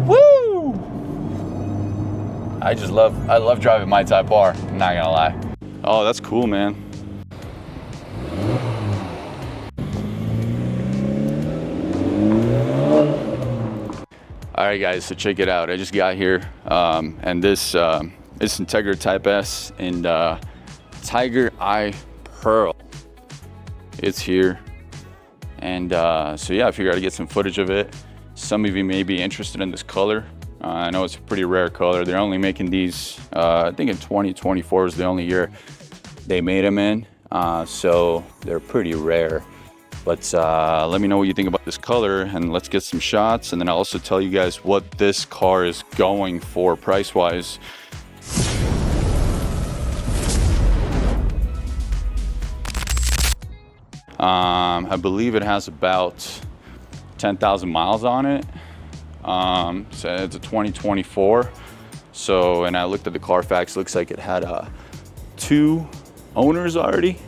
Woo! I love driving my Type R, I'm not gonna lie. Oh, that's cool, man. All right, guys, so check it out. I just got here, and this Integra Type S and Tiger Eye Pearl. It's here, and so yeah, I figured I'd get some footage of it. Some of you may be interested in this color. I know it's a pretty rare color. They're only making these, I think in 2024 is the only year they made them in, so they're pretty rare. But let me know what you think about this color, and let's get some shots, and then I'll also tell you guys what this car is going for price-wise. I believe it has about 10,000 miles on it. So it's a 2024. So, and I looked at the Carfax, looks like it had 2 owners already.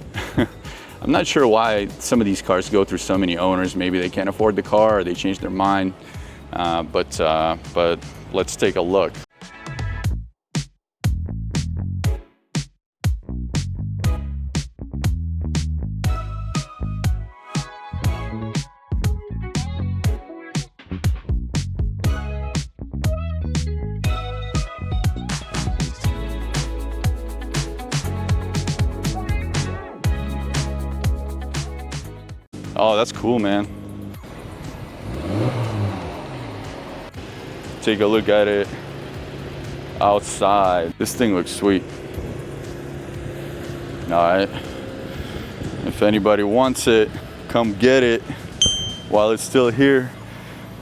I'm not sure why some of these cars go through so many owners. Maybe they can't afford the car or they changed their mind. But let's take a look. Oh, that's cool, man. Take a look at it outside. This thing looks sweet. All right. If anybody wants it, come get it while it's still here.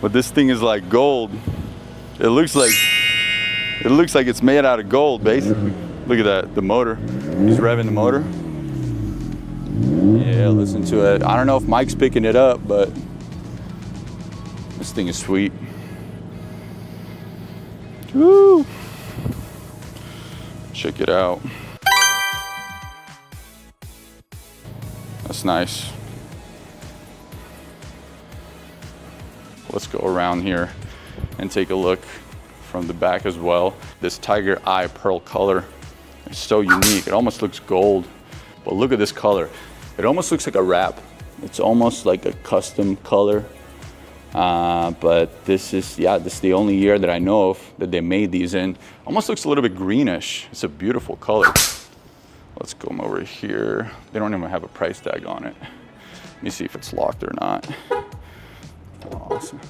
But this thing is like gold. It looks like it's made out of gold, basically. Look at that, the motor. He's revving the motor. Yeah, listen to it. I don't know if Mike's picking it up, but this thing is sweet. Woo! Check it out. That's nice. Let's go around here and take a look from the back as well. This Tiger Eye Pearl color is so unique. It almost looks gold, but look at this color. It almost looks like a wrap. It's almost like a custom color. But this is the only year that I know of that they made these in. Almost looks a little bit greenish. It's a beautiful color. Let's go over here. They don't even have a price tag on it. Let me see if it's locked or not. Awesome.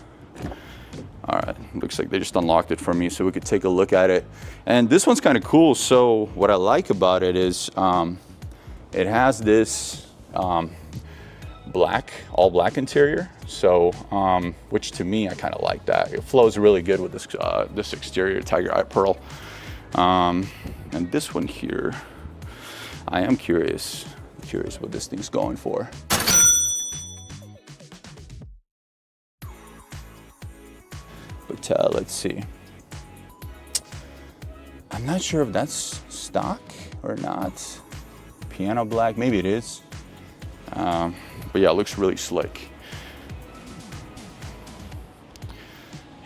All right, looks like they just unlocked it for me so we could take a look at it. And this one's kind of cool. So what I like about it is it has this all black interior. So, which to me, I kind of like that. It flows really good with this this exterior Tiger Eye Pearl. And this one here, I am curious what this thing's going for. But let's see. I'm not sure if that's stock or not. Piano black, maybe it is. But yeah, it looks really slick.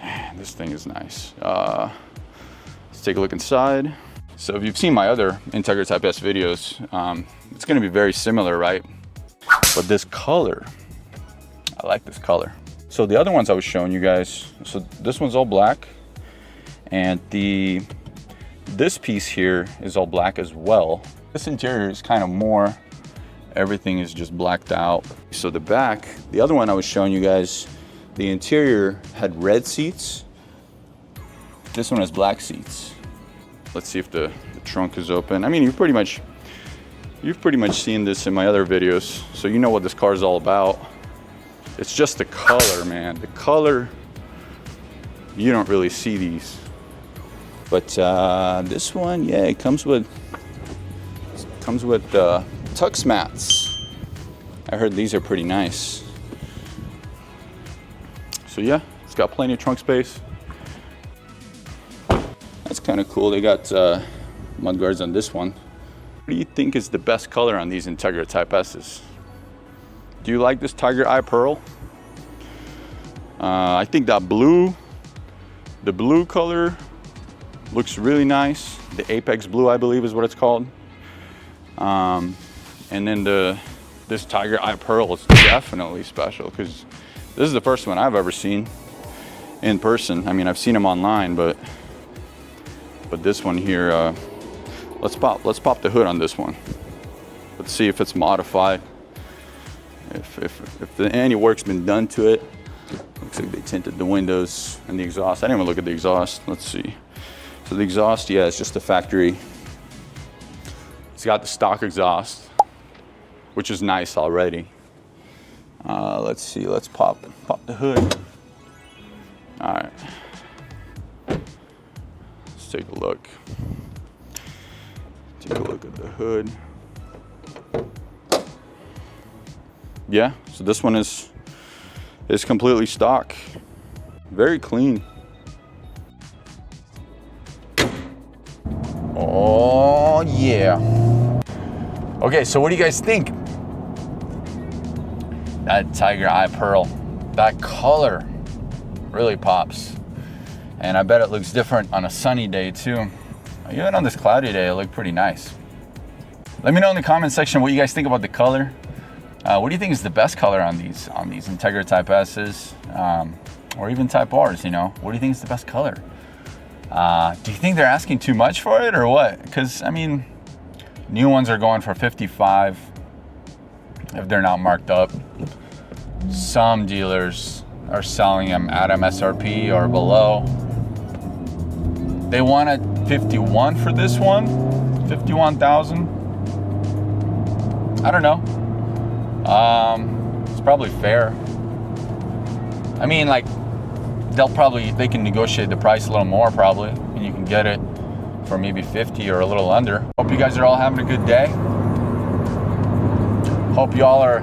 Man, this thing is nice. Let's take a look inside. So if you've seen my other Integra Type S videos, it's gonna be very similar, right? But this color, I like this color. So the other ones I was showing you guys, so this one's all black, and this piece here is all black as well. This interior is kind of more, everything is just blacked out. So the back, the other one I was showing you guys, the interior had red seats. This one has black seats. Let's see if the trunk is open. I mean, you've pretty much seen this in my other videos, so you know what this car is all about. It's just the color, man. The color, you don't really see these. But this one, yeah, it comes with tux mats. I heard these are pretty nice. So yeah, it's got plenty of trunk space. That's kind of cool. They got mud guards on this one. What do you think is the best color on these Integra Type S's? Do you like this Tiger Eye Pearl? I think that the blue color looks really nice. The Apex Blue, I believe is what it's called. And then this Tiger Eye Pearl is definitely special because this is the first one I've ever seen in person. I mean, I've seen them online, but this one here, let's pop the hood on this one. Let's see if it's modified. If any work's been done to it. Looks like they tinted the windows and the exhaust. I didn't even look at the exhaust. Let's see. So the exhaust, yeah, it's just the factory. It's got the stock exhaust, which is nice already. Let's see. Let's pop the hood. All right. Let's take a look. Take a look at the hood. Yeah. So this one is completely stock. Very clean. Oh yeah. Okay, so what do you guys think? That Tiger Eye Pearl, that color really pops. And I bet it looks different on a sunny day too. Even on this cloudy day, it looked pretty nice. Let me know in the comment section what you guys think about the color. What do you think is the best color on these Integra Type S's, or even Type R's, you know? What do you think is the best color? Do you think they're asking too much for it or what? Because, I mean, new ones are going for 55 if they're not marked up. Some dealers are selling them at MSRP or below. They wanted 51 for this one, 51,000. I don't know. It's probably fair. I mean, like, they can negotiate the price a little more probably, and you can get it for maybe 50 or a little under. Hope you guys are all having a good day. Hope you all are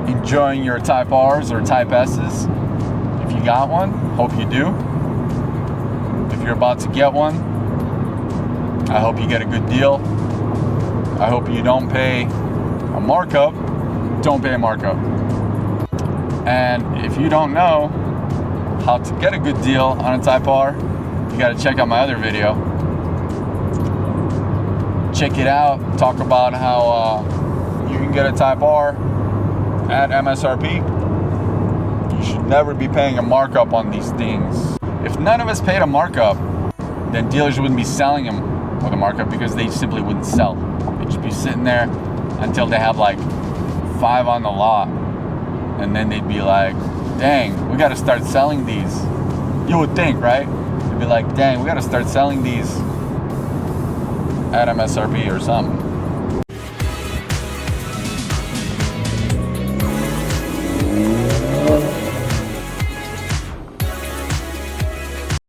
enjoying your Type R's or Type S's. If you got one, hope you do. If you're about to get one, I hope you get a good deal. I hope you don't pay a markup. Don't pay a markup. And if you don't know how to get a good deal on a Type R, you got to check out my other video. Check it out. Talk about how you can get a Type R at MSRP. You should never be paying a markup on these things. If none of us paid a markup, then dealers wouldn't be selling them with a markup because they simply wouldn't sell. They'd just be sitting there until they have like 5 on the lot, and then they'd be like, dang, we got to start selling these. You would think, right? They'd be like, dang, we got to start selling these at MSRP or something.